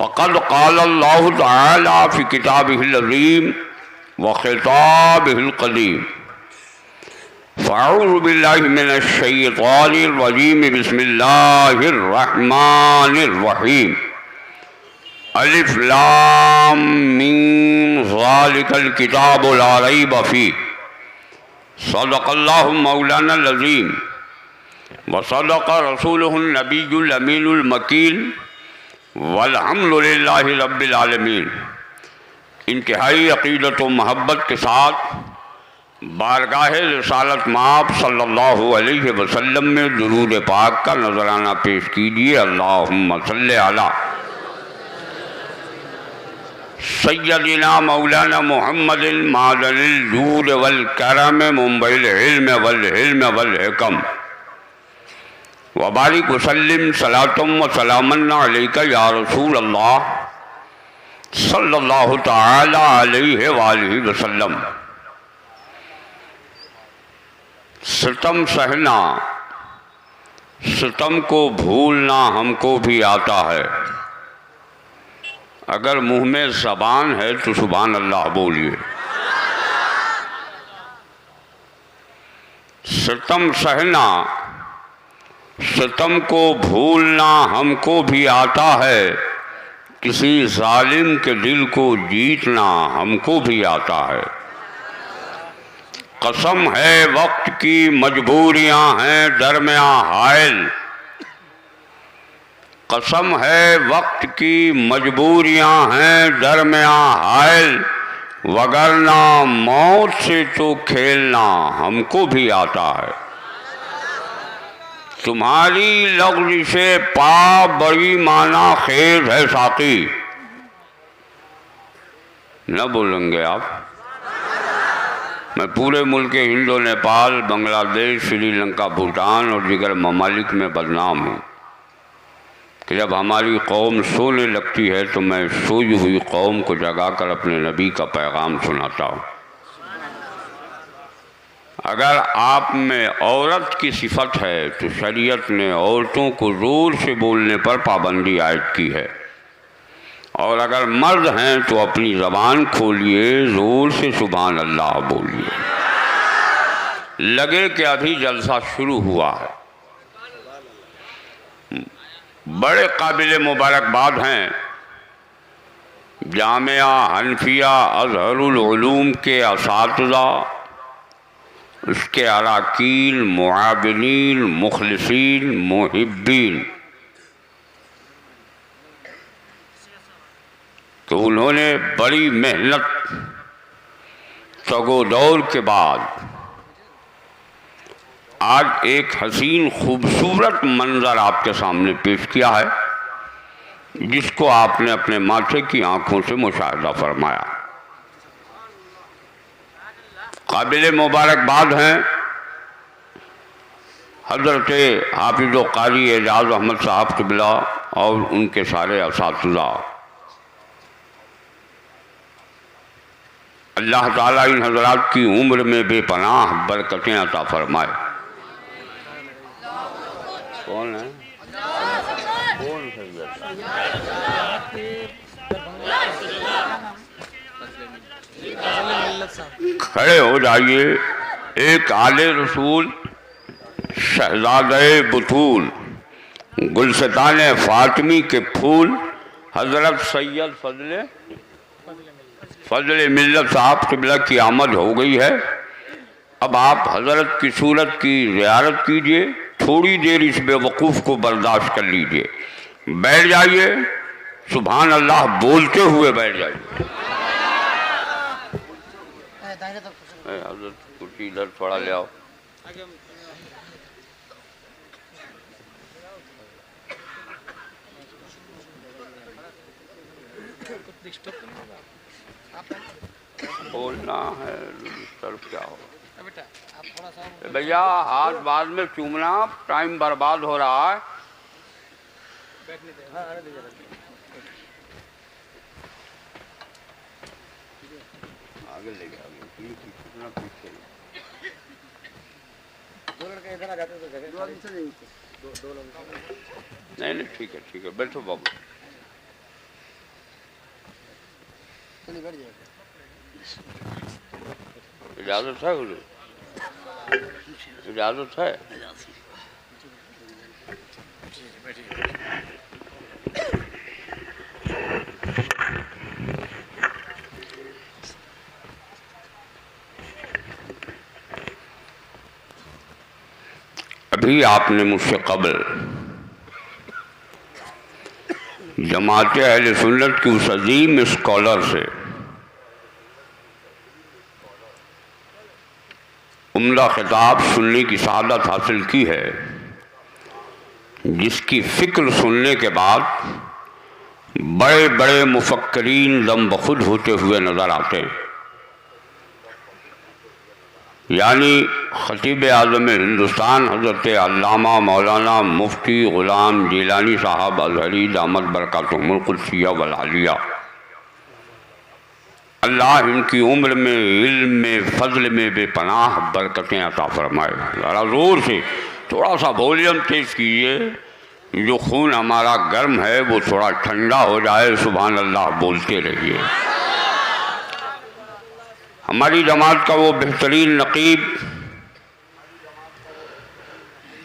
فقد قال اللہ تعالی فی کتابہ العظیم وخطابہ القدیم فاعوذ باللہ من الشیطان الرجیم بسم اللہ الرحمن الرحیم الف لام میم ذالک الکتاب لا ریب فیہ صدق اللہ مولانا العظیم وصدق رسولہ النبی الامین المکین والحمد للہ رب العالمین۔ انتہائی عقیدت و محبت کے ساتھ بارگاہ رسالت مآب صلی اللہ علیہ وسلم میں درود پاک کا نذرانہ پیش کیجیے۔ اللہم صلی علی سیدنا مولانا محمد معدن الجود والکرم منبع العلم والحلم والحکم وبارک وسلم صلاۃ و سلاما علیک یا رسول اللہ صلی اللہ تعالی علیہ وآلہ وسلم۔ ستم سہنا، ستم کو بھولنا ہم کو بھی آتا ہے، اگر منہ میں زبان ہے تو سبحان اللہ بولیے۔ ستم سہنا، ستم کو بھولنا ہم کو بھی آتا ہے، کسی ظالم کے دل کو جیتنا ہم کو بھی آتا ہے۔ قسم ہے وقت کی مجبوریاں ہیں درمیاں حائل، قسم ہے وقت کی مجبوریاں ہیں درمیاں حائل، وگرنہ موت سے تو کھیلنا ہم کو بھی آتا ہے۔ تمہاری لغزش پا بڑی معنی خیز ہے ساقی، نہ بولیں گے آپ؟ میں پورے ملک ہند و نیپال، بنگلہ دیش، سری لنکا، بھوٹان اور دیگر ممالک میں بدنام ہوں کہ جب ہماری قوم سونے لگتی ہے تو میں سوئی ہوئی قوم کو جگا کر اپنے نبی کا پیغام سناتا ہوں۔ اگر آپ میں عورت کی صفت ہے تو شریعت نے عورتوں کو زور سے بولنے پر پابندی عائد کی ہے، اور اگر مرد ہیں تو اپنی زبان کھولیے، زور سے سبحان اللہ بولیے، لگے کہ ابھی جلسہ شروع ہوا ہے۔ بڑے قابل مبارکباد ہیں جامعہ حنفیہ ازہر العلوم کے اساتذہ، اس کے اراکین، معاونین، مخلصین، محبین، تو انہوں نے بڑی محنت تگ و دور کے بعد آج ایک حسین خوبصورت منظر آپ کے سامنے پیش کیا ہے، جس کو آپ نے اپنے ماتھے کی آنکھوں سے مشاہدہ فرمایا۔ قابل مبارکباد ہیں حضرت حافظ و قاری اعجاز احمد صاحب قبلہ اور ان کے سارے اساتذہ۔ اللہ تعالیٰ ان حضرات کی عمر میں بے پناہ برکتیں عطا فرمائے۔ کون ہے؟ کون کھڑے ہو جائیے۔ ایک آل رسول، شہزادہ بطول، گلستان فاطمی کے پھول، حضرت سید فضل ملت صاحب قبلہ کی آمد ہو گئی ہے۔ اب آپ حضرت کی صورت کی زیارت کیجئے، تھوڑی دیر اس بے وقوف کو برداشت کر لیجئے، بیٹھ جائیے، سبحان اللہ بولتے ہوئے بیٹھ جائیے۔ حضرت کرسی ادھر تھوڑا لے آؤ۔ بولنا ہے طرف کیا ہوگا بھیا، ہاتھ بعد میں چومنا، ٹائم برباد ہو رہا ہے۔ آگے لے گیا نہیں ٹھیک ہے بیٹھو بابو۔ اجازت ہے حضور؟ اجازت ہے؟ ابھی آپ نے مجھ سے قبل جماعت اہل سنت کی اس عظیم اسکالر سے عمدہ خطاب سننے کی سعادت حاصل کی ہے، جس کی فکر سننے کے بعد بڑے بڑے مفکرین دم بخود ہوتے ہوئے نظر آتے ہیں، یعنی خطیب اعظم ہندوستان حضرت علامہ مولانا مفتی غلام جیلانی صاحب ازہری دامت برکاتہم القدسیہ والعالیہ، اللہ ان کی عمر میں، علم میں، فضل میں بے پناہ برکتیں عطا فرمائے۔ ذرا زور سے تھوڑا سا ولیوم تیز کیجیے، جو خون ہمارا گرم ہے وہ تھوڑا ٹھنڈا ہو جائے۔ سبحان اللہ بولتے رہیے۔ ہماری جماعت کا وہ بہترین نقیب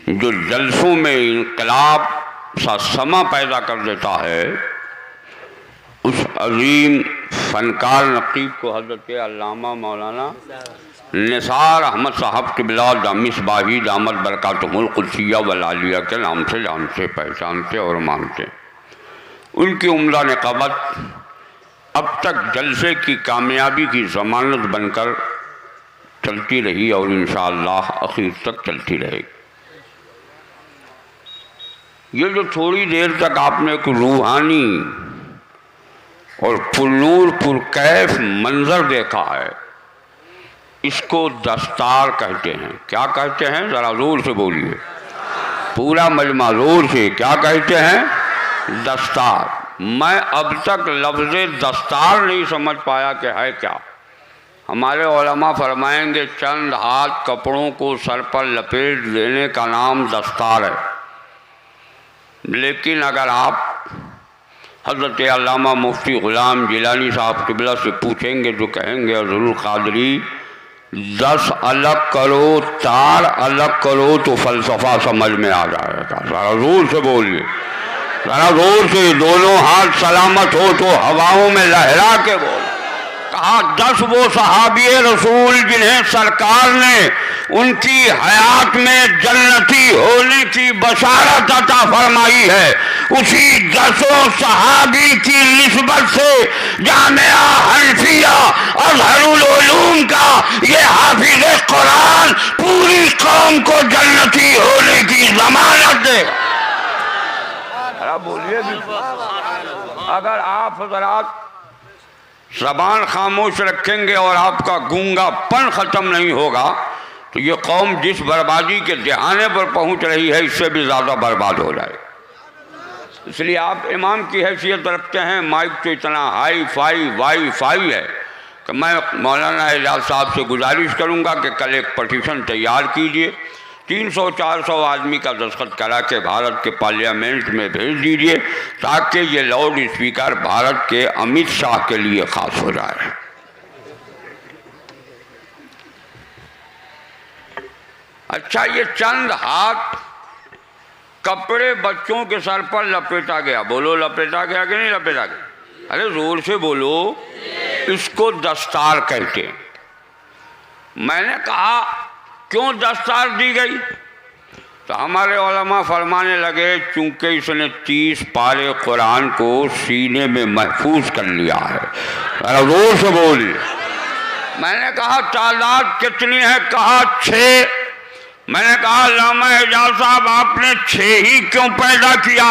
جو جلسوں میں انقلاب سا سما پیدا کر دیتا ہے، اس عظیم فنکار نقیب کو حضرت علامہ مولانا نثار احمد صاحب قبلہ مصباحی دامت برکاتہم القدسیہ والعالیہ کے نام سے جانتے، پہچانتے اور مانتے۔ ان کی عمدہ نقابت اب تک جلسے کی کامیابی کی ضمانت بن کر چلتی رہی اور انشاءاللہ اخیر تک چلتی رہے گی۔ یہ جو تھوڑی دیر تک آپ نے ایک روحانی اور پرنور پرکیف منظر دیکھا ہے، اس کو دستار کہتے ہیں۔ کیا کہتے ہیں؟ ذرا زور سے بولیے، پورا مجمع زور سے، کیا کہتے ہیں؟ دستار۔ میں اب تک لفظ دستار نہیں سمجھ پایا کہ ہے کیا۔ ہمارے علماء فرمائیں گے چند ہاتھ کپڑوں کو سر پر لپیٹ دینے کا نام دستار ہے، لیکن اگر آپ حضرت علامہ مفتی غلام جیلانی صاحب قبلہ سے پوچھیں گے تو کہیں گے حضور قادری 10 الگ کرو، تار الگ کرو تو فلسفہ سمجھ میں آ جائے گا۔ ذرا زور سے بولیے، ذرا زور سے، دونوں ہاتھ سلامت ہو تو ہواؤں میں لہرا کے بول۔ کہا 10 وہ صحابی رسول جنہیں سرکار نے ان کی حیات میں جنتی ہونے کی بشارت عطا فرمائی ہے، اسی 10 صحابی کی نسبت سے جامعہ حنفیہ ازہر العلوم کا یہ حافظ قرآن پوری قوم کو جنتی ہونے کی ضمانت دے گا۔ بولیے بھی، اگر آپ حضرات زبان خاموش رکھیں گے اور آپ کا گونگا پن ختم نہیں ہوگا تو یہ قوم جس بربادی کے دہانے پر پہنچ رہی ہے اس سے بھی زیادہ برباد ہو جائے۔ اس لیے آپ امام کی حیثیت رکھتے ہیں، مائک تو اتنا ہائی فائی وائی فائی ہے کہ میں مولانا اعجاز صاحب سے گزارش کروں گا کہ کل ایک پٹیشن تیار کیجئے، 300-400 آدمی کا دستخط کرا کے بھارت کے پارلیمنٹ میں بھیج دیجئے تاکہ یہ لاؤڈ اسپیکر بھارت کے امت شاہ کے لیے خاص ہو جائے۔ اچھا، یہ چند ہاتھ کپڑے بچوں کے سر پر لپیٹا گیا، بولو لپیٹا گیا کہ نہیں لپیٹا گیا؟ ارے زور سے بولو۔ اس کو دستار کہتے ہیں۔ میں نے کہا کیوں دستار دی گئی؟ تو ہمارے علماء فرمانے لگے چونکہ اس نے 30 پارے قرآن کو سینے میں محفوظ کر لیا ہے۔ ذرا زور سے بولی۔ میں نے کہا تعداد کتنی ہے؟ کہا 6۔ میں نے کہا علامہ اعجاز صاحب آپ نے 6 ہی کیوں پیدا کیا؟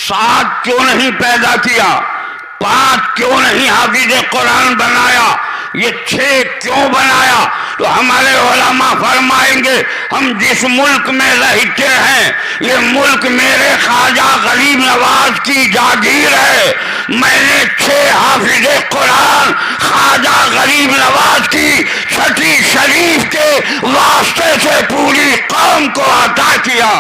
7 کیوں نہیں پیدا کیا؟ 5 کیوں نہیں حافظ قرآن بنایا؟ یہ 6 کیوں بنایا؟ تو ہمارے علماء فرمائیں گے ہم جس ملک میں رہتے ہیں یہ ملک میرے خواجہ غریب نواز کی جاگیر ہے۔ میں نے 6 حافظ قرآن خواجہ غریب نواز کی چھٹی شریف کے واسطے سے پوری قوم کو عطا کیا۔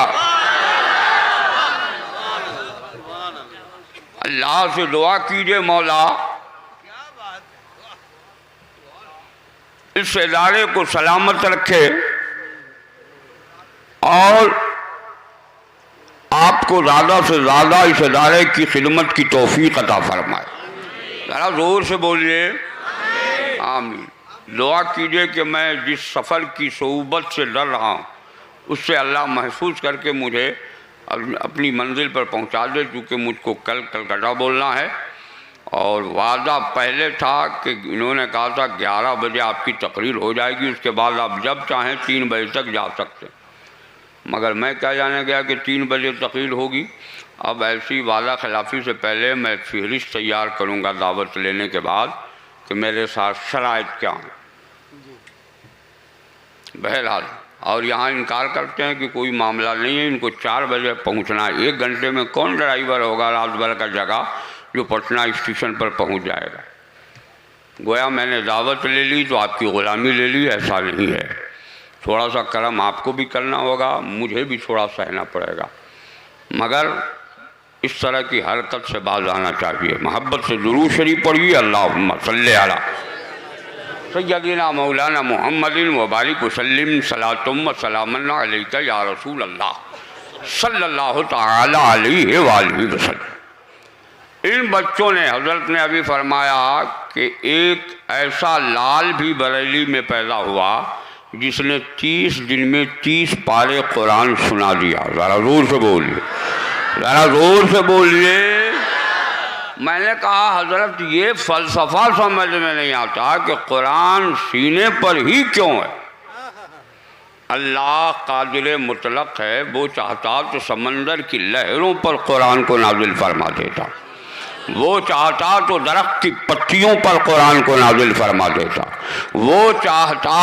اللہ سے دعا کیجئے مولا اس ادارے کو سلامت رکھے اور آپ کو زیادہ سے زیادہ اس ادارے کی خدمت کی توفیق عطا فرمائے. ذرا زور سے بولیے آمین. دعا کیجئے کہ میں جس سفر کی صعوبت سے ڈر رہا ہوں اس سے اللہ محفوظ کر کے مجھے اپنی منزل پر پہنچا دے، کیونکہ مجھ کو کل کلکتہ بولنا ہے. اور وعدہ پہلے تھا کہ انہوں نے کہا تھا 11 بجے آپ کی تقریر ہو جائے گی، اس کے بعد آپ جب چاہیں 3 بجے تک جا سکتے. مگر میں کیا جانے گیا کہ 3 بجے تقریر ہوگی. اب ایسی وعدہ خلافی سے پہلے میں فہرست تیار کروں گا دعوت لینے کے بعد کہ میرے ساتھ شرائط کیا ہیں. بہرحال اور یہاں انکار کرتے ہیں کہ کوئی معاملہ نہیں ہے، ان کو 4 بجے پہنچنا ہے. 1 گھنٹے میں کون ڈرائیور ہوگا رات بھر کا جگہ جو پٹنہ اسٹیشن پر پہنچ جائے گا. گویا میں نے دعوت لے لی تو آپ کی غلامی لے لی، ایسا نہیں ہے. تھوڑا سا کرم آپ کو بھی کرنا ہوگا، مجھے بھی تھوڑا سہنا پڑے گا، مگر اس طرح کی حرکت سے باز آنا چاہیے. محبت سے درود شریف پڑھیے. اللہم صلی علی سیدنا مولانا محمد وبارک وسلم صلاۃ و سلام علیک یا رسول اللہ صلی اللہ تعالی علیہ وآلہ وسلم. ان بچوں نے، حضرت نے ابھی فرمایا کہ ایک ایسا لال بھی بریلی میں پیدا ہوا جس نے 30 دن میں 30 پارے قرآن سنا دیا. ذرا زور سے بولیے، ذرا زور سے بولیے. میں نے کہا حضرت یہ فلسفہ سمجھ میں نہیں آتا کہ قرآن سینے پر ہی کیوں ہے. اللہ قادر مطلق ہے، وہ چاہتا تو سمندر کی لہروں پر قرآن کو نازل فرما دیتا، وہ چاہتا تو درخت کی پتیوں پر قرآن کو نازل فرما دیتا، وہ چاہتا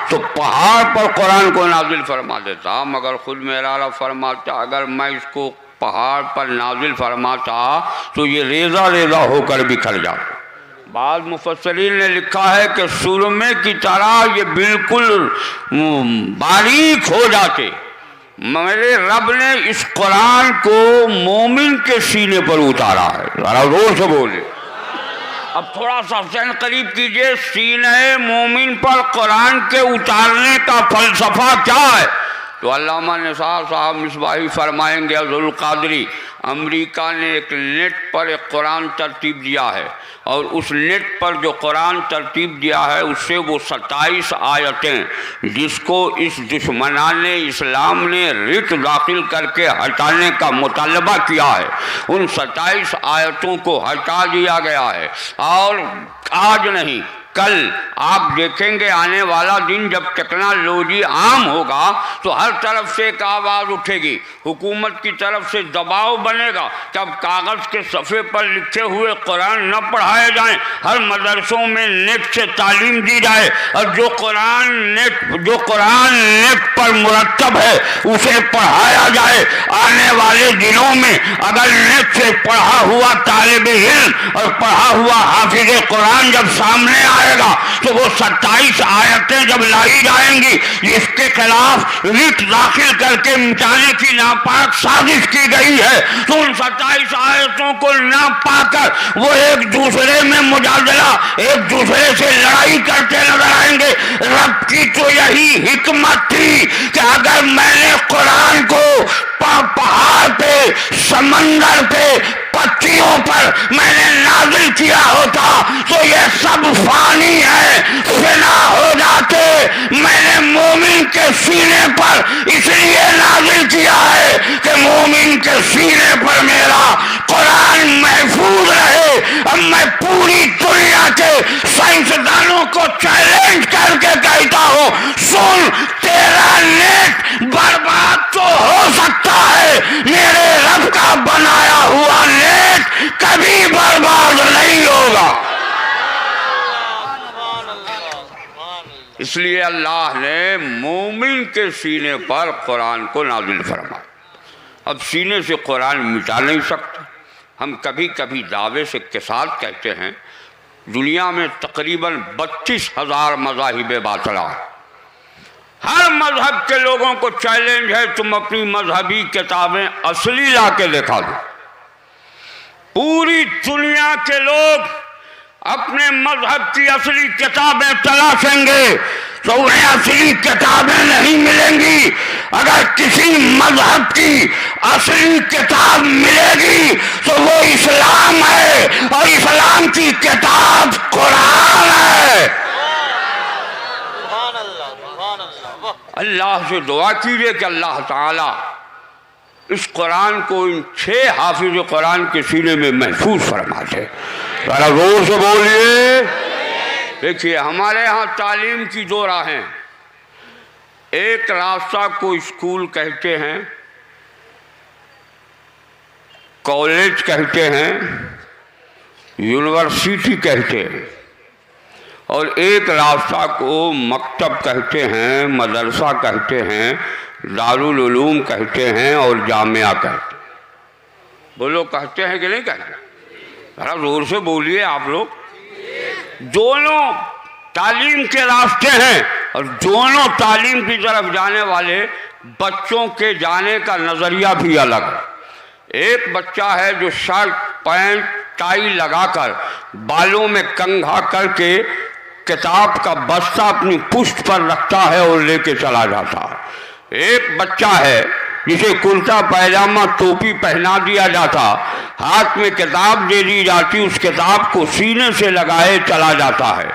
تو پہاڑ پر قرآن کو نازل فرما دیتا. مگر خود میرا رب فرماتا اگر میں اس کو پہاڑ پر نازل فرماتا تو یہ ریزہ ریزہ ہو کر بکھر جاتا. بعض مفسرین نے لکھا ہے کہ سرمے کی طرح یہ بالکل باریک ہو جاتے. میرے رب نے اس قرآن کو مومن کے سینے پر اتارا ہے. ذرا زور سے بولے. اب تھوڑا سا ذہن قریب کیجئے، سینے مومن پر قرآن کے اتارنے کا فلسفہ کیا ہے؟ تو علامہ نثار صاحب مصباحی فرمائیں گے عبد القادری امریکہ نے ایک نیٹ پر ایک قرآن ترتیب دیا ہے، اور اس نیٹ پر جو قرآن ترتیب دیا ہے اس سے وہ 27 آیتیں جس کو اس دشمنان اسلام نے رٹ داخل کر کے ہٹانے کا مطالبہ کیا ہے، ان 27 آیتوں کو ہٹا دیا گیا ہے. اور آج نہیں کل آپ دیکھیں گے آنے والا دن جب ٹیکنالوجی عام ہوگا تو ہر طرف سے ایک آواز اٹھے گی، حکومت کی طرف سے دباؤ بنے گا کہ اب کاغذ کے صفحے پر لکھے ہوئے قرآن نہ پڑھائے جائیں، ہر مدرسوں میں نیٹ سے تعلیم دی جائے، اور جو قرآن نیٹ پر مرتب ہے اسے پڑھایا جائے. آنے والے دنوں میں اگر نیٹ سے پڑھا ہوا طالب علم اور پڑھا ہوا حافظ قرآن جب سامنے آئے گا تو وہ 27 آیتیں جب لائی جائیں گی اس کے خلاف رٹ داخل کر کے مٹانے کی ناپاک سازش کی گئی ہے، تو ان 27 آیتوں کو نہ پا کر وہ ایک دوسرے میں مجادلہ، ایک دوسرے سے لڑائی کرتے نظر آئیں گے. رب کی تو یہی حکمت تھی کہ اگر میں نے قرآن کو پہاڑ پہ، سمندر پہ، پتیوں پر میں نے نازل کیا ہوتا تو یہ سب فانی ہے، فنا ہو جاتے. میں نے مومن کے سینے پر اس لیے نازل کیا ہے کہ مومن کے سینے پر میرا قرآن محفوظ رہے. اب میں پوری دنیا کے سائنسدانوں کو چیلنج کر کے کہتا ہوں، سن تیرا نیٹ برباد تو ہو سکتا ہے، میرے رب کا بنایا ہوا نیٹ کبھی برباد نہیں ہوگا. اس لیے اللہ نے مومن کے سینے پر قرآن کو نازل فرمایا. اب سینے سے قرآن مٹا نہیں سکتے. ہم کبھی کبھی دعوے سے کے ساتھ کہتے ہیں دنیا میں تقریباً 32,000 مذاہب باطلہ ہیں. ہر مذہب کے لوگوں کو چیلنج ہے تم اپنی مذہبی کتابیں اصلی لا کے دکھا دو. پوری دنیا کے لوگ اپنے مذہب کی اصلی کتابیں تلاشیں گے تو انہیں اصلی کتابیں نہیں ملیں گی. اگر کسی مذہب کی اصلی کتاب ملے گی تو وہ اسلام ہے، اور اسلام کی کتاب قرآن ہے. اللہ سے دعا کیجئے کہ اللہ تعالی اس قرآن کو ان 6 حافظ قرآن کے سینے میں محفوظ فرما دے. ذرا زور سے بولیے. دیکھیے ہمارے ہاں تعلیم کی 2 راہیں. ایک راستہ کو اسکول کہتے ہیں، کالج کہتے ہیں، یونیورسٹی کہتے ہیں، اور ایک راستہ کو مکتب کہتے ہیں، مدرسہ کہتے ہیں، دارالعلوم کہتے ہیں، اور جامعہ کہتے ہیں. وہ لوگ کہتے ہیں کہ نہیں کہتے؟ ذرا زور سے بولیے آپ لوگ. دونوں تعلیم کے راستے ہیں، اور دونوں تعلیم کی طرف جانے والے بچوں کے جانے کا نظریہ بھی الگ ہے. ایک بچہ ہے جو شرٹ پینٹ ٹائی لگا کر بالوں میں کنگھا کر کے کتاب کا بستہ اپنی پشت پر رکھتا ہے اور لے کے چلا جاتا ہے. ایک بچہ ہے جسے کرتا پائجامہ ٹوپی پہنا دیا جاتا، ہاتھ میں کتاب دے دی جاتی، اس کتاب کو سینے سے لگائے چلا جاتا ہے.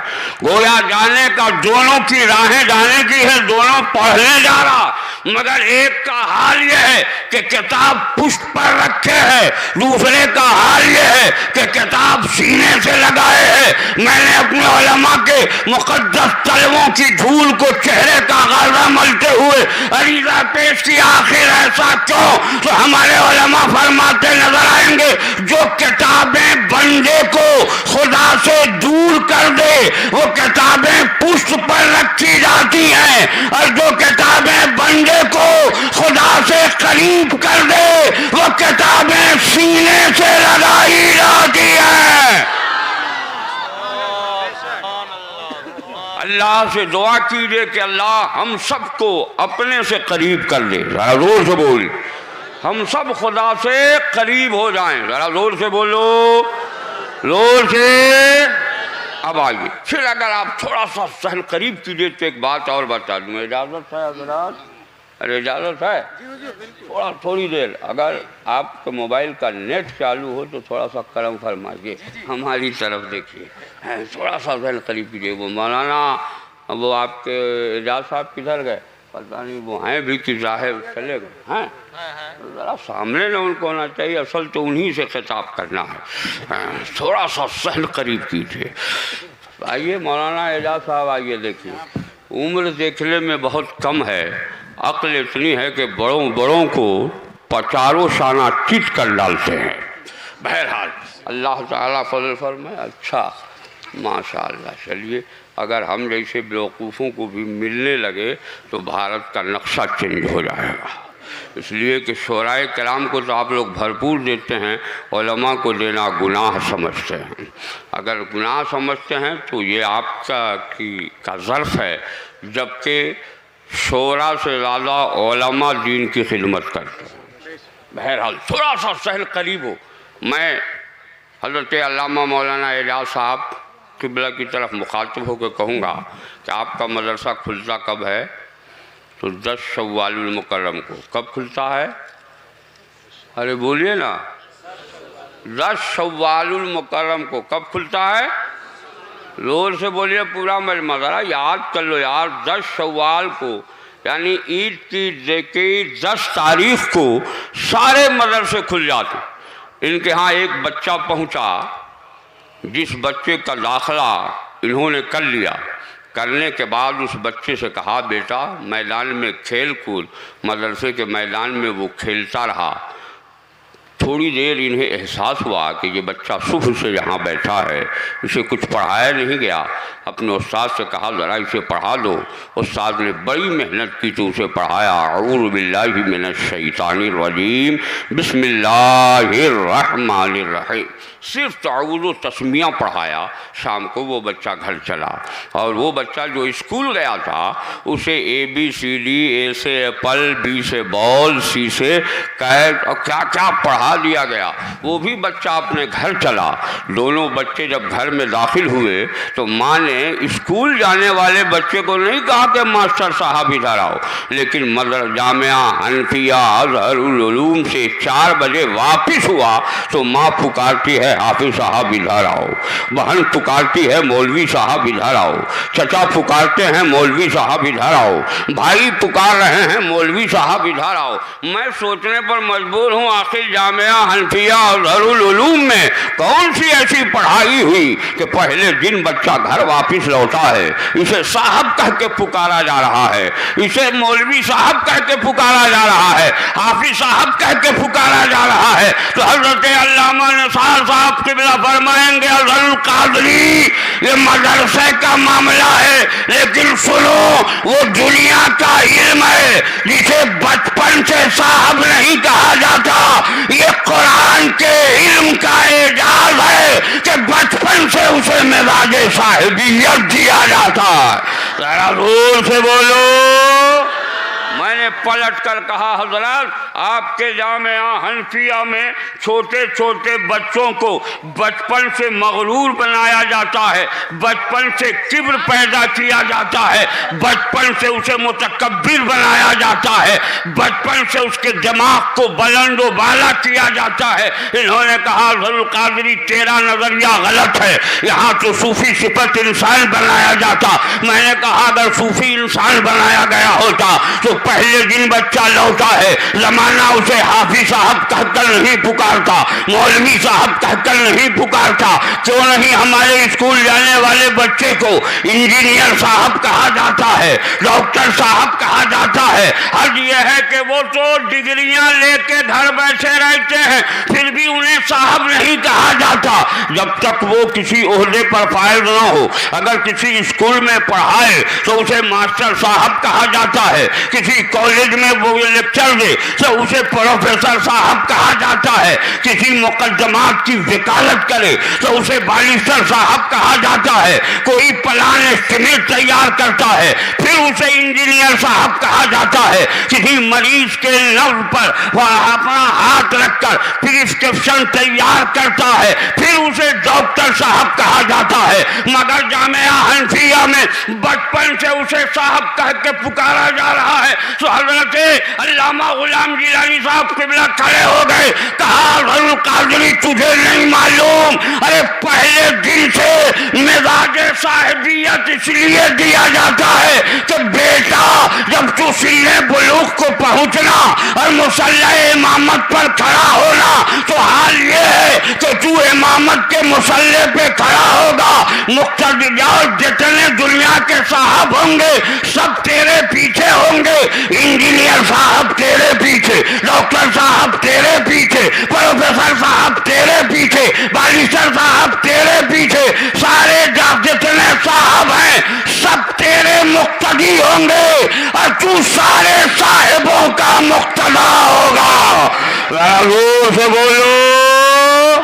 گویا جانے کا دونوں کی راہیں جانے کی ہے، دونوں پڑھنے جا رہا، مگر ایک کا حال یہ ہے کہ کتاب پشت پر رکھے ہے، دوسرے کا حال یہ ہے کہ کتاب سینے سے لگائے ہے. میں نے اپنے علماء کے مقدس طلبوں کی دھول کو چہرے کا غرضہ ملتے ہوئے عریضہ پیش کیا. آخر ایسا کیوں؟ تو ہمارے علماء فرماتے نظر آئیں گے جو کتابیں بندے کو خدا سے دور کر دے وہ کتابیں پشت پر رکھی جاتی ہیں، اور جو کتابیں بندے کو خدا سے قریب کر دے وہ کتابیں سینے سے لگائی جاتی ہیں. اللہ سے دعا کیجئے کہ اللہ ہم سب کو اپنے سے قریب کر دے. ذرا زور سے بول. ہم سب خدا سے قریب ہو جائیں. ذرا زور سے بولو، زور سے. اب آئیے پھر اگر آپ تھوڑا سا سہل قریب کیجئے تو ایک بات اور بتا دوں. اجازت ہے حضرات؟ ارے اجازت ہے؟ تھوڑی دیر اگر آپ کے موبائل کا نیٹ چالو ہو تو تھوڑا سا کرم فرمائیے، ہماری طرف دیکھیے، تھوڑا سا ذہن قریب کیجیے. وہ مولانا وہ آپ کے اعجاز صاحب کدھر گئے پتہ نہیں، وہ ہیں بھی کہ ظاہر چلے گئے ہیں. ذرا سامنے نہ ان کو ہونا چاہیے، اصل تو انہی سے خطاب کرنا ہے. تھوڑا سا ذہن قریب کیجیے. آئیے مولانا اعجاز صاحب آئیے. دیکھیے عمر دیکھنے میں بہت کم ہے، عقل اتنی ہے کہ بڑوں کو پچاروں شانہ چت کر ڈالتے ہیں. بہرحال اللہ تعالیٰ فضل فرمائے. اچھا ماشاءاللہ. چلیے اگر ہم جیسے بیوقوفوں کو بھی ملنے لگے تو بھارت کا نقشہ چینج ہو جائے گا. اس لیے کہ شورائے کرام کو تو آپ لوگ بھرپور دیتے ہیں، علماء کو دینا گناہ سمجھتے ہیں. اگر گناہ سمجھتے ہیں تو یہ آپ کا ظرف ہے، جبکہ شورا سے زیادہ علماء دین کی خدمت کرتے ہیں. بہرحال تھوڑا سا سہل قریب ہو. میں حضرت علامہ مولانا اعجاز صاحب قبلہ کی طرف مخاطب ہو کے کہوں گا کہ آپ کا مدرسہ کھلتا کب ہے؟ تو 10 شوال المکرم کو. کب کھلتا ہے؟ ارے بولیے نا. 10 شوال المکرم کو. کب کھلتا ہے؟ زور سے بولیے پورا مجمع. ذرا یاد کر لو یار. 10 شوال کو یعنی عید کی 10 تاریخ کو سارے مدرسے کھل جاتے. ان کے ہاں ایک بچہ پہنچا جس بچے کا داخلہ انہوں نے کر لیا. کرنے کے بعد اس بچے سے کہا بیٹا میدان میں کھیل کود. مدرسے کے میدان میں وہ کھیلتا رہا. تھوڑی دیر انہیں احساس ہوا کہ یہ بچہ صبح سے یہاں بیٹھا ہے، اسے کچھ پڑھایا نہیں گیا. اپنے استاد سے کہا ذرا اسے پڑھا دو. استاد نے بڑی محنت کی تو اسے پڑھایا. اعوذ باللہ من الشیطان الرجیم بسم اللہ الرحمن الرحیم. صرف تعوذ و تسمیہ پڑھایا. شام کو وہ بچہ گھر چلا اور وہ بچہ جو اسکول گیا تھا اسے ABCD، A سے ایپل، B سے بال، C سے کیٹ اور کیا کیا پڑھا دیا گیا. وہ بھی بچہ اپنے گھر چلا. دونوں بچے جب گھر میں داخل ہوئے تو ماں نے اسکول جانے والے بچے کو نہیں کہا کہ ماسٹر صاحب ادھر آؤ، لیکن جامعہ حنفیہ اظہر العلوم سے 4 بجے واپس ہوا تو ماں پکارتی ہے حافظ صاحب ادھر آؤ، بہن پکارتی ہے مولوی صاحب ادھر آؤ، چچا پکارتے ہیں مولوی صاحب ادھر آؤ، بھائی پکار رہے ہیں مولوی صاحب ادھر آؤ. میں سوچنے پر مجبور ہوں آخر جامعہ حنفیہ اظہر العلوم میں کون سی ایسی پڑھائی ہوئی کہ پہلے دن بچہ گھر واپس لوٹا ہے اسے صاحب کہہ کے پکارا جا رہا ہے، اسے مولوی صاحب کہہ کے پکارا جا رہا ہے، حافظ صاحب کہہ کے پکارا جا رہا ہے. تو حضرت علامہ نثار صاحب قبلہ فرمائیں گے اظہر القادری یہ مدرسے کا معاملہ ہے، لیکن سنو وہ دنیا کا علم ہے جسے بچپن سے صاحب نہیں کہا جاتا. یہ قرآن کے علم کا اعجاز ہے کہ بچپن سے اسے مزاج صاحبیت دیا جاتا ہے. ذرا زور سے بولو. میں نے پلٹ کر کہا حضرات آپ کے جامعہ حنفیہ میں چھوٹے چھوٹے بچوں کو بچپن سے مغرور بنایا جاتا ہے، بچپن سے کبر پیدا کیا جاتا ہے، بچپن سے اسے متکبر بنایا جاتا ہے، بچپن سے اس کے دماغ کو بلند و بالا کیا جاتا ہے. انہوں نے کہا اظہر القادری تیرا نظریہ غلط ہے، یہاں تو صوفی صفت انسان بنایا جاتا. میں نے کہا اگر صوفی انسان بنایا گیا ہوتا تو پہلے دن بچہ لوٹا ہے، زمانہ اسے حافظ صاحب کہہ کر نہیں پکارتا، مولوی صاحب کہہ کر نہیں پکارتا. کیوں نہیں ہمارے اسکول جانے والے بچے کو انجینئر صاحب کہا جاتا ہے، ڈاکٹر صاحب کہا جاتا ہے؟ حد یہ ہے کہ وہ تو ڈگریاں لے کے گھر بیٹھے رہتے ہیں پھر بھی انہیں صاحب نہیں کہا جاتا جب تک وہ کسی عہدے پر فائز نہ ہو. اگر کسی اسکول میں پڑھائے تو اسے ماسٹر صاحب کہا جاتا ہے، کسی کالج میں وہ لیکچر دے تو اسے پروفیسر صاحب کہا جاتا ہے، کسی مقدمات کی وکالت کرے تو اسے باریسٹر صاحب کہا جاتا ہے، کوئی پلان اسٹیمیٹ تیار کرتا ہے پھر اسے انجینئر صاحب کہا جاتا ہے، کسی مریض کے نبض پر وہ اپنا ہاتھ رکھ کر پرسکرپشن تیار کرتا ہے پھر اسے ڈاکٹر صاحب کہا جاتا ہے. مگر جامعہ حنفیہ میں بچپن سے اسے صاحب کہہ کے پکارا جا رہا ہے. تو حضرت علامہ غلام گیلانی صاحب قبلہ کھڑے ہو گئے، کہا اظہر القادری تجھے نہیں معلوم؟ ارے پہلے دن سے مزاج صاحبیت اس لیے دیا جاتا ہے کہ بیٹا جب تو سن بلوغ کو پہنچنا اور مصلی امامت پر کھڑا ہونا تو حال یہ ہے کہ تو امامت کے مصلی پہ کھڑا ہوگا، مقتدیان جتنے دنیا کے صاحب ہوں گے سب تیرے پیچھے ہوں گے، انجینئر صاحب تیرے پیچھے، ڈاکٹر صاحب تیرے پیچھے، پروفیسر صاحب تیرے پیچھے، باریسٹر صاحب تیرے پیچھے، سارے جتنے صاحب ہیں سب تیرے مقتدی ہوں گے اور تو سارے صاحبوں کا مقتدا ہوگا. زور سے بولو.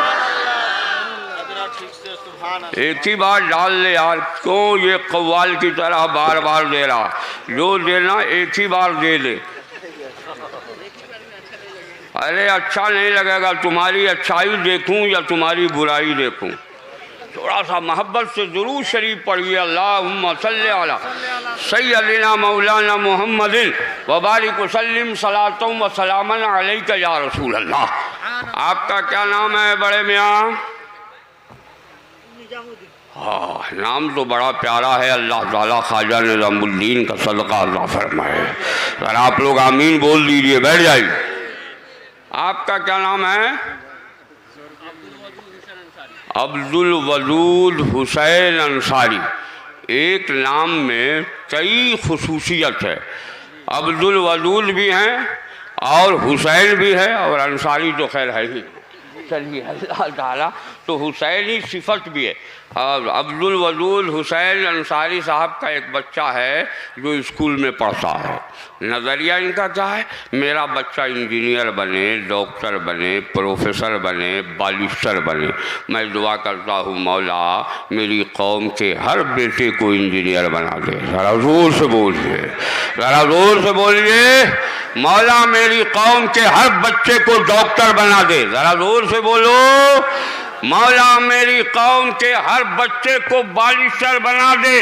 ایک ہی بار ڈال لے یار، کیوں یہ قوال کی طرح بار بار دے رہا؟ جو دینا ایک ہی بار دے دے. ارے اچھا نہیں لگے گا، تمہاری اچھائی دیکھوں یا تمہاری برائی دیکھوں؟ تھوڑا سا محبت سے درود شریف پڑھیے. اللہم صلی علی سیدنا مولانا محمد وبارک وسلم صلاۃ و سلاما علیک یا رسول اللہ. آپ کا کیا نام ہے بڑے میاں؟ ہاں نام تو بڑا پیارا ہے. اللہ تعالیٰ خواجہ نظام الدین کا صدقہ عطا فرمائے. اگر آپ لوگ آمین بول دیجئے. بیٹھ جائیے. آپ کا کیا نام ہے؟ عبد الودود حسین انصاری. ایک نام میں کئی خصوصیت ہے. عبد الودود بھی ہیں اور حسین بھی ہے اور انصاری تو خیر ہے ہی. چلیے اللہ تعالیٰ تو حسینی صفت بھی ہے. اور عبد الودود حسین انصاری صاحب کا ایک بچہ ہے جو اسکول میں پڑھتا ہے. نظریہ ان کا کیا ہے؟ میرا بچہ انجینئر بنے، ڈاکٹر بنے، پروفیسر بنے، بالسٹر بنے. میں دعا کرتا ہوں مولا میری قوم کے ہر بیٹے کو انجینئر بنا دے. ذرا زور سے بولیے، ذرا زور سے بولیے. مولا میری قوم کے ہر بچے کو ڈاکٹر بنا دے. ذرا زور سے بولو. مولا میری قوم کے ہر بچے کو بالسٹر بنا دے.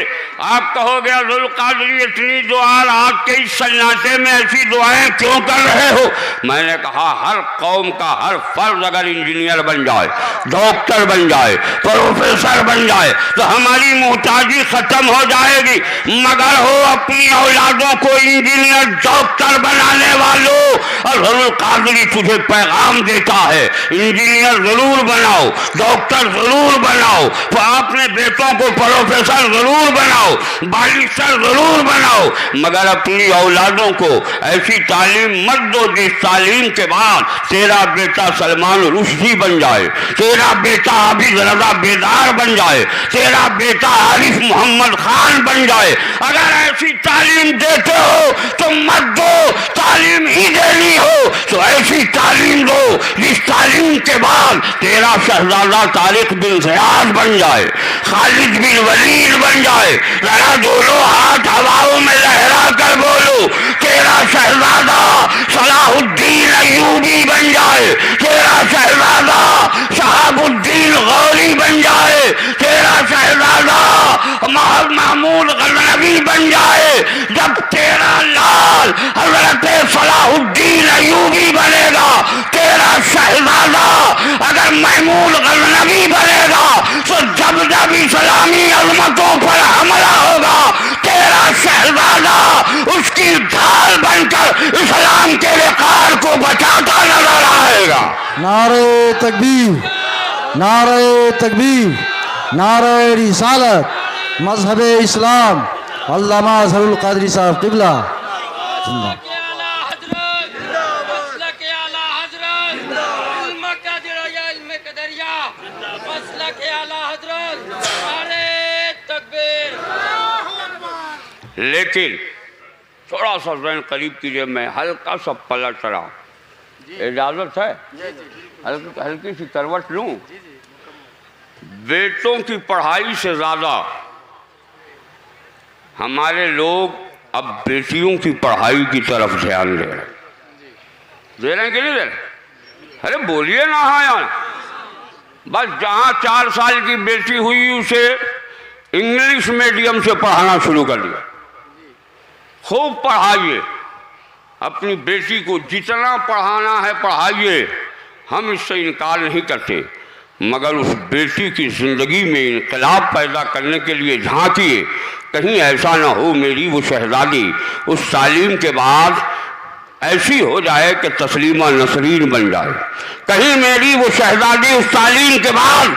آپ کہو گے ذوالقادری اتنی دعا رات کے اس سناٹے میں ایسی دعائیں کیوں کر رہے ہو؟ میں نے کہا ہر قوم کا ہر فرد اگر انجینئر بن جائے، ڈاکٹر بن جائے، پروفیسر بن جائے تو ہماری محتاجی ختم ہو جائے گی. مگر ہو اپنی اولادوں کو انجینئر ڈاکٹر بنانے والوں. اور ذوالقادری تجھے پیغام دیتا ہے انجینئر ضرور بناؤ، ڈاکٹر ضرور بناؤ، تو اپنے بیٹوں کو پروفیسر ضرور بناؤ، بالسٹر ضرور بناؤ، مگر اپنی اولادوں کو ایسی تعلیم مت دو جس تعلیم کے بعد تیرا بیٹا سلمان رشدی بن جائے، تیرا بیٹا عابد رضا بیدار بن جائے، تیرا بیٹا عارف محمد خان بن جائے. اگر ایسی تعلیم دیتے ہو تو مت دو. تعلیم ہی دینی ہو تو ایسی تعلیم دو جس تعلیم کے بعد تیرا شہزادہ طارق بن زیاد بن جائے، خالد بن ولید بن جائے. ذرا دونوں ہاتھ ہواؤں میں لہرا کر بولو. تیرا شہزادہ صلاح الدین ایوبی بن جائے، تیرا شہزادہ شہاب الدین غوری بن جائے، تیرا شہزادہ محمود غزنوی بن جائے. جب تیرا لال حضرت صلاح الدین ایوبی بنے گا، تیرا شہزادہ اگر محمود غزنوی بنے گا تو جب جب اسلامی عظمتوں پر حملہ ہوگا تیرا شہزادہ اس کی ڈھال بن کر اسلام کے وقار کو بچاتا نظر آئے گا. نعرہ تکبیر، نعرہ تکبیر، نعرہ رسالت، مذہب اسلام. علامہ ذوالقادری صاحب قبلہ زندہ. لیکن تھوڑا سا ذہن قریب کیجئے، میں ہلکا سا پلٹ رہا. اجازت ہے؟ ہلکی سی کروٹ لوں. بیٹوں کی پڑھائی سے زیادہ ہمارے لوگ اب بیٹیوں کی پڑھائی کی طرف دھیان دے رہے ہیں. دے رہے ہیں کہ نہیں دے رہے؟ ارے بولیے نا. ہاں یار بس جہاں 4 سال کی بیٹی ہوئی اسے انگلش میڈیم سے پڑھانا شروع کر دیا. خوب پڑھائیے اپنی بیٹی کو، جتنا پڑھانا ہے پڑھائیے، ہم اس سے انکار نہیں کرتے. مگر اس بیٹی کی زندگی میں انقلاب پیدا کرنے کے لیے جھانکیے. کہیں ایسا نہ ہو میری وہ شہزادی اس تعلیم کے بعد ایسی ہو جائے کہ تسلیمہ نسرین بن جائے. کہیں میری وہ شہزادی اس تعلیم کے بعد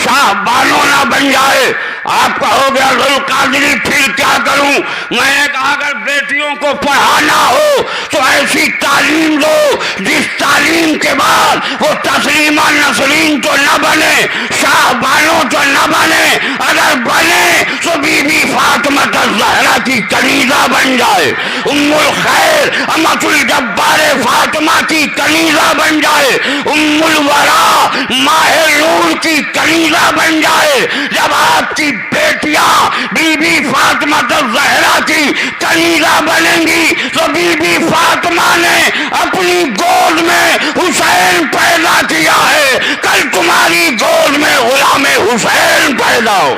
شاہ بانو نہ بن جائے. آپ کہو گے ذوالقادری پھر کیا کروں؟ میں نے کہا اگر بیٹیوں کو پڑھانا ہو تو ایسی تعلیم دو جس تعلیم کے بعد وہ تسلیمہ نسرین تو نہ بنے، شاہ بانو تو نہ بنے، اگر بنے تو بی بی فاطمہ الزہرا کی کنیزہ بن جائے، ام الخیر امۃ الجبار فاطمہ کی کنیزہ بن جائے، ام الورا ماہ نور کی کنیزہ بن جائے. جب آپ کی بیٹیاں بی بی فاطمہ الزہرا کی کنیزہ بنیں گی تو بی بی فاطمہ نے اپنی گود میں حسین پیدا کیا ہے، کل تمہاری گود میں غلام حسین پیدا ہو.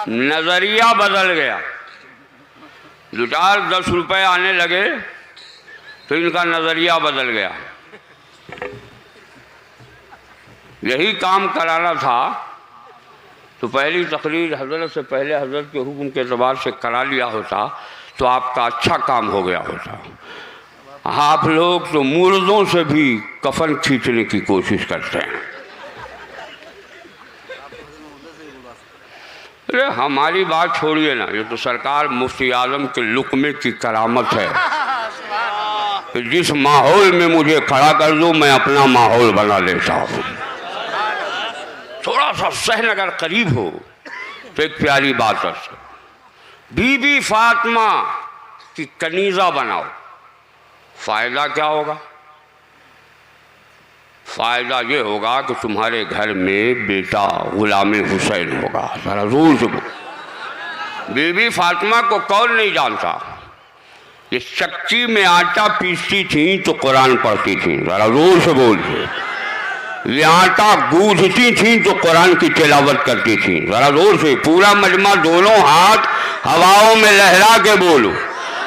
نظریہ بدل گیا. 2-10 روپے آنے لگے تو ان کا نظریہ بدل گیا. یہی کام کرانا تھا تو پہلی تقریر حضرت سے پہلے حضرت کے حکم کے اعتبار سے کرا لیا ہوتا تو آپ کا اچھا کام ہو گیا ہوتا. آپ لوگ تو مردوں سے بھی کفن کھینچنے کی کوشش کرتے ہیں. ہماری بات چھوڑیے نا، یہ تو سرکار مفتی اعظم کے لقمے کی کرامت ہے کہ جس ماحول میں مجھے کھڑا کر دو میں اپنا ماحول بنا لیتا ہوں۔ تھوڑا سا صحن اگر قریب ہو تو ایک پیاری بات ہے، بی بی فاطمہ کی کنیزہ بناؤ، فائدہ کیا ہوگا؟ فائدہ یہ ہوگا کہ تمہارے گھر میں بیٹا غلام حسین ہوگا۔ ذرا زور سے بول۔ بی بی فاطمہ کو کون نہیں جانتا؟ یہ چکی میں آٹا پیستی تھیں تو قرآن پڑھتی تھیں، ذرا زور سے بول۔ یہ آٹا گوندھتی تھیں تو قرآن کی تلاوت کرتی تھیں، ذرا زور سے، پورا مجمع دونوں ہاتھ ہواؤں میں لہرا کے بولو۔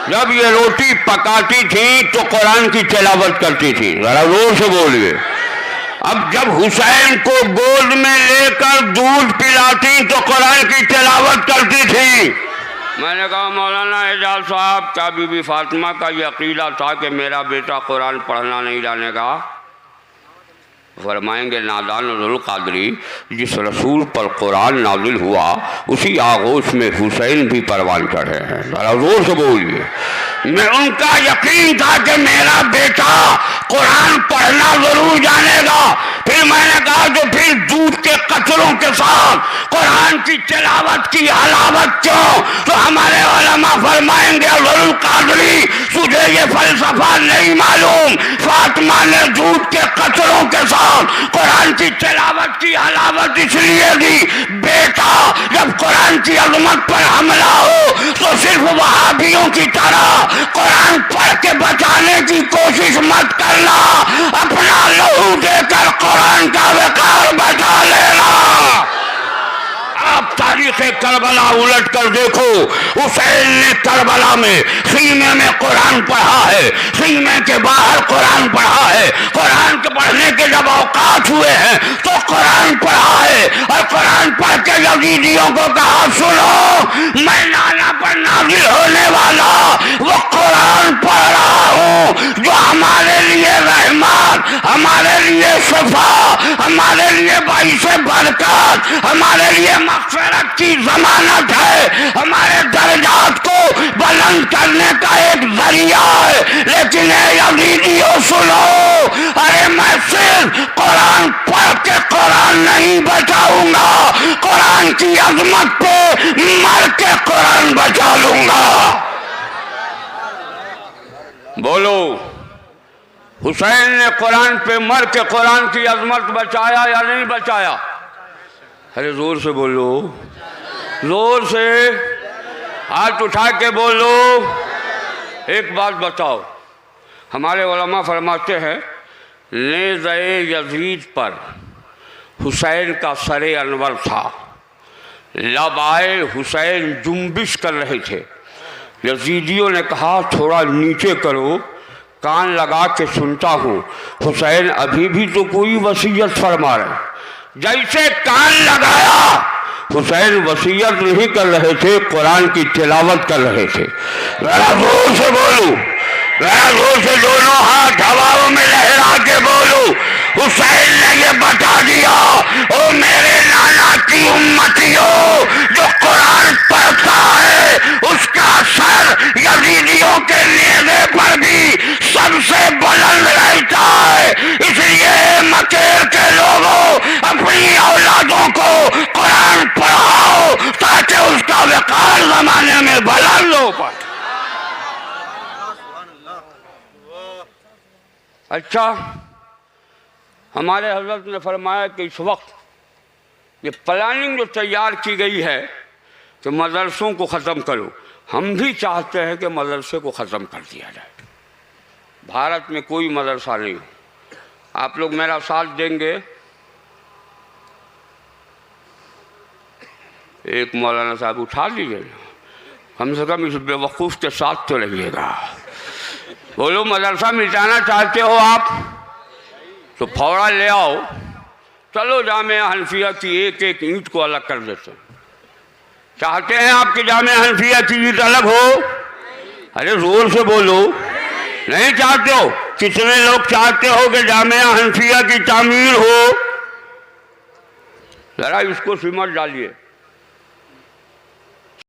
جب یہ روٹی پکاتی تھیں تو قرآن کی تلاوت کرتی تھیں، ذرا زور سے بولیے۔ اب جب حسین کو گود میں لے کر دودھ پلاتی تو قرآن کی تلاوت کرتی تھی۔ میں نے کہا مولانا اعجاز صاحب، کیا بی بی فاطمہ کا یہ عقیدہ تھا کہ میرا بیٹا قرآن پڑھنا نہیں جانے گا؟ فرمائیں گے نادان ذوالقادری، جس رسول پر قرآن نازل ہوا اسی آغوش میں حسین بھی پروان چڑھے ہیں، ذرا زور سے بولیے۔ میں ان کا یقین تھا کہ میرا بیٹا قرآن پڑھنا ضرور جانے گا۔ پھر میں نے کہا جو پھر دودھ کے قطروں کے ساتھ قرآن کی تلاوت کی حلاوت کیوں؟ تو ہمارے علماء فرمائیں گے ذوالقادری تجھے یہ فلسفہ نہیں معلوم، فاطمہ نے دودھ کے قطروں کے ساتھ قرآن کی تلاوت کی حلاوت اس لیے دی، بیٹا جب قرآن کی عظمت پر حملہ ہو تو صرف وہابیوں کی طرح قرآن پڑھ کے بچانے کی کوشش مت کرنا، اپنا لہو دے کر قرآن کا وقار بچا لینا۔ آپ تاریخ کربلا الٹ کر دیکھو، حسین نے کربلا میں خیمے میں قرآن پڑھا ہے، خیمے کے باہر قرآن پڑھا ہے، قرآن کے پڑھنے کے جب اوقات ہوئے ہیں تو قرآن پڑھا ہے، اور قرآن پڑھ کے یزیدیوں کو کہا سنو میں نانا پر نازل ہونے والا وہ قرآن پڑھ رہا ہوں جو ہمارے لیے رحمت، ہمارے لیے شفا، ہمارے لیے باعث برکت، ہمارے لیے مغفرت کی ضمانت ہے، ہمارے درجات کو بلند کرنے کا ایک ذریعہ ہے۔ لیکن اے یزیدیوں سنو، ارے میں صرف قرآن پڑھ کے قرآن نہیں بچاؤں گا، قرآن کی عظمت پہ مر کے قرآن بچا لوں گا۔ بولو، حسین نے قرآن پہ مر کے قرآن کی عظمت بچایا یا نہیں بچایا؟ ارے زور سے بولو، زور سے ہاتھ اٹھا کے بولو۔ ایک بات بتاؤ، ہمارے علماء فرماتے ہیں نیزہ یزید پر حسین کا سر انور تھا، لبائے حسین جنبش کر رہے تھے، یزیدیوں نے کہا تھوڑا نیچے کرو، کان لگا کے سنتا ہوں۔ حسین ابھی بھی تو کوئی وصیت فرما رہے، جیسے کان لگایا حسین وصیت نہیں کر رہے تھے، قرآن کی تلاوت کر رہے تھے۔ ذرا زور سے بولو، ذرا زور سے دونوں ہاتھ ہواؤں میں لہرا کے بولو۔ حسین نے یہ بتا دیا، او میرے نانا کی امتیوں، جو قرآن پڑھتا ہے اس کا سر یزیدیوں کے نیزے پر بھی سب سے بلند رہتا ہے۔ اس لیے مکیر کے لوگوں اپنی اولادوں کو قرآن پڑھاؤ تاکہ اس کا وقار زمانے میں بلند ہو پائے۔ اچھا، ہمارے حضرت نے فرمایا کہ اس وقت یہ پلاننگ جو تیار کی گئی ہے کہ مدرسوں کو ختم کرو، ہم بھی چاہتے ہیں کہ مدرسے کو ختم کر دیا جائے۔ بھارت میں کوئی مدرسہ نہیں، آپ لوگ میرا ساتھ دیں گے؟ ایک مولانا صاحب اٹھا لیجیے، کم سے کم اس بے وقوف کے ساتھ تو رہیے گا۔ بولو، مدرسہ مٹانا چاہتے ہو آپ تو پھوڑا لے آؤ، چلو جامعہ حنفیہ کی ایک ایک اینٹ کو الگ کر دیتے ہیں۔ چاہتے ہیں آپ کی جامعہ حنفیہ کی اینٹ الگ ہو؟ ارے زور سے بولو، نہیں چاہتے ہو؟ کتنے لوگ چاہتے ہو کہ جامعہ حنفیہ کی تعمیر ہو؟ ذرا اس کو سمجھ ڈالیے۔